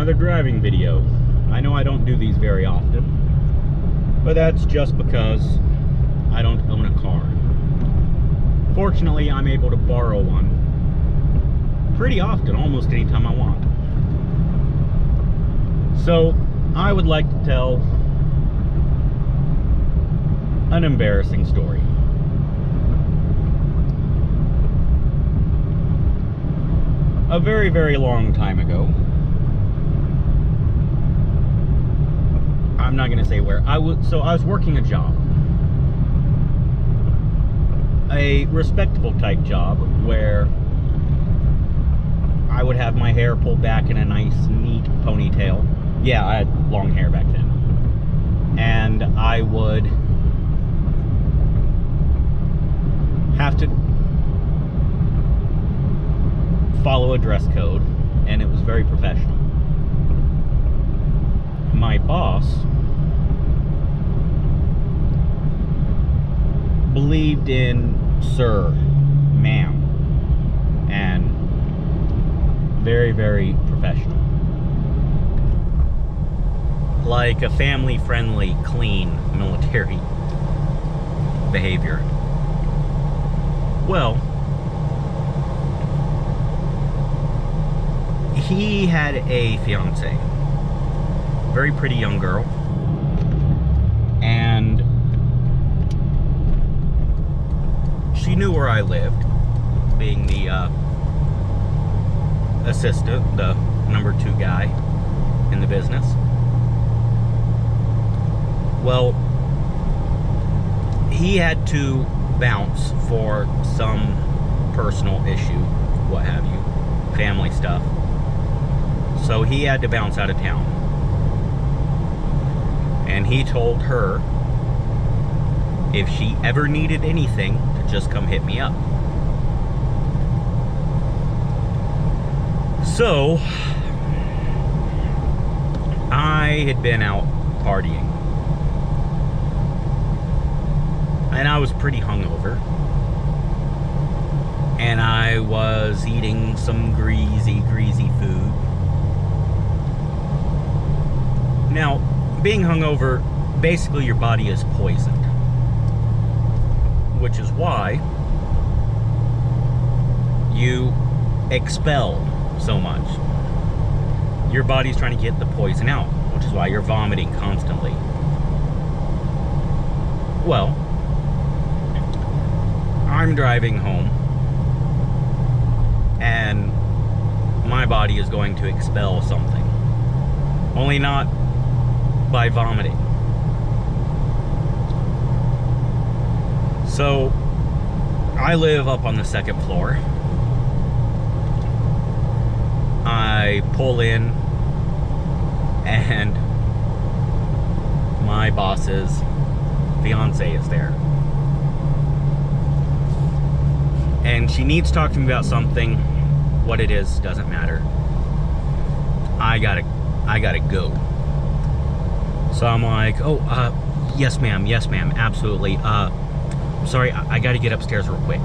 another driving video. I know I don't do these very often, but that's just because I don't own a car. Fortunately, I'm able to borrow one pretty often, almost anytime I want. So, I would like to tell an embarrassing story. A very, very long time ago, I'm not going to say where, I was working a job. A respectable type job where I would have my hair pulled back in a nice, neat ponytail. Yeah, I had long hair back then. And I would have to follow a dress code, and it was very professional. My boss believed in sir, ma'am, and very, very professional. Like a family-friendly, clean, military behavior. Well, he had a fiance, very pretty young girl, and she knew where I lived, being the assistant, the number 2 guy in the business. Well, he had to bounce for some personal issue, what have you, family stuff. So he had to bounce out of town. And he told her if she ever needed anything to just come hit me up. So I had been out partying, and I was pretty hungover, and I was eating some greasy food. Now, being hungover, basically your body is poisoned, which is why you expel so much. Your body's trying to get the poison out, which is why you're vomiting constantly. Well, I'm driving home, and my body is going to expel something, only not by vomiting. So I live up on the 2nd floor. I pull in, and my boss's fiance is there, and she needs to talk to me about something. What it is doesn't matter. I gotta go. So I'm like, oh, yes ma'am, absolutely. Sorry, I gotta get upstairs real quick.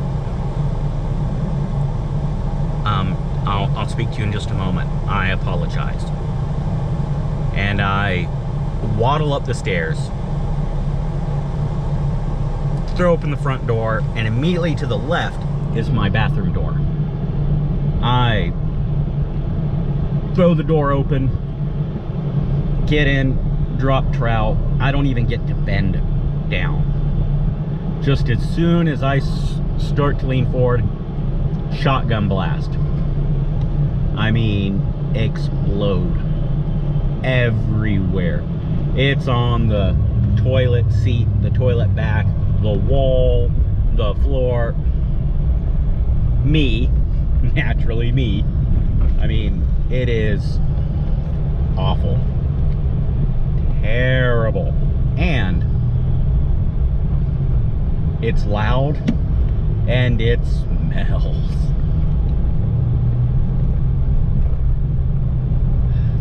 I'll speak to you in just a moment. I apologized. And I waddle up the stairs, throw open the front door, and immediately to the left is my bathroom door. I throw the door open, get in, drop trout. I don't even get to bend down. Just as soon as I start to lean forward, shotgun blast. I mean, explode everywhere. It's on the toilet seat, the toilet back, the wall, the floor. Me, naturally me. I mean, it is awful. Terrible. And it's loud, and it smells.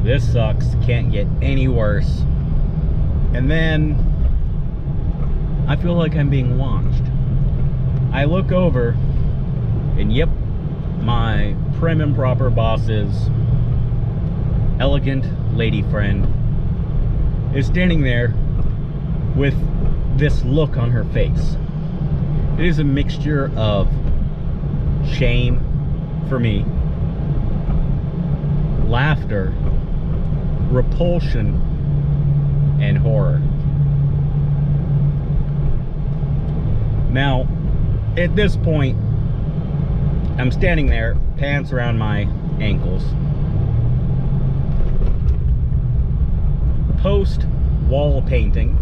This sucks, can't get any worse. And then I feel like I'm being watched. I look over, and yep, my prim and proper boss's elegant lady friend is standing there with this look on her face. It is a mixture of shame for me, laughter, repulsion, and horror. Now, at this point, I'm standing there, pants around my ankles, post wall painting.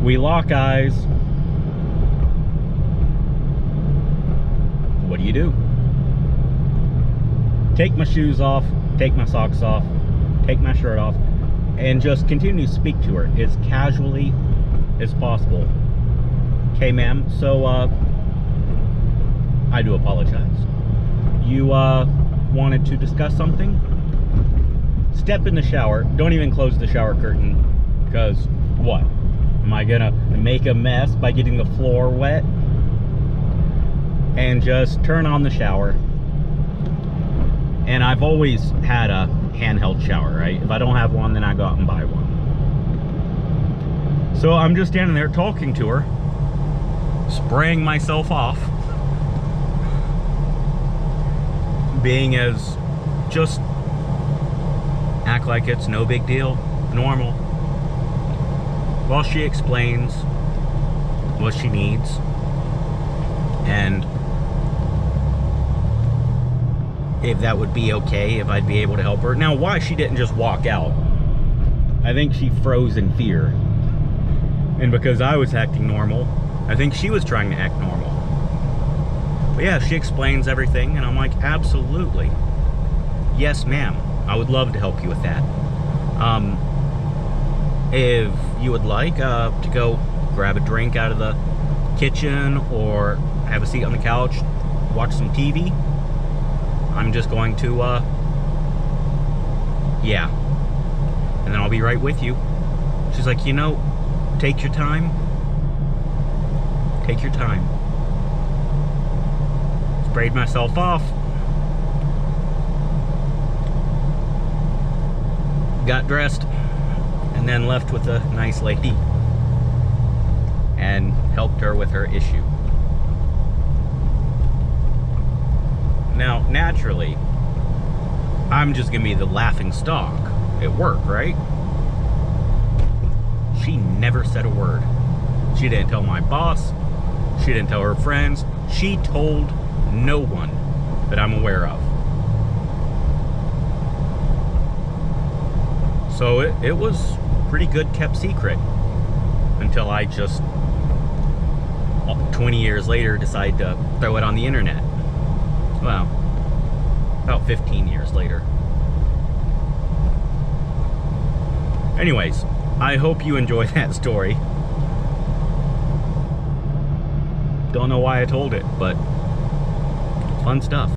We lock eyes. What do you do? Take my shoes off, take my socks off, take my shirt off, and just continue to speak to her as casually as possible. Okay, ma'am, so I do apologize. You wanted to discuss something? Step in the shower. Don't even close the shower curtain, because what? Am I gonna make a mess by getting the floor wet? And just turn on the shower. And I've always had a handheld shower, right? If I don't have one, then I go out and buy one. So I'm just standing there talking to her, spraying myself off, being as just act like it's no big deal, normal, while she explains what she needs and if that would be okay, if I'd be able to help her. Now, why she didn't just walk out, I think she froze in fear. And because I was acting normal, I think she was trying to act normal. But yeah, she explains everything, and I'm like, absolutely. Yes, ma'am. I would love to help you with that. If you would like to go grab a drink out of the kitchen or have a seat on the couch, watch some TV, I'm just going to, yeah. And then I'll be right with you. She's like, you know, take your time. Take your time. Sprayed myself off. Got dressed. And then left with a nice lady. And helped her with her issue. Now, naturally, I'm just gonna be the laughing stock at work, right? She never said a word. She didn't tell my boss. She didn't tell her friends. She told no one that I'm aware of. So it was pretty good kept secret until I just 20 years later decide to throw it on the internet. Well, about 15 years later. Anyways, I hope you enjoyed that story. Don't know why I told it, but fun stuff.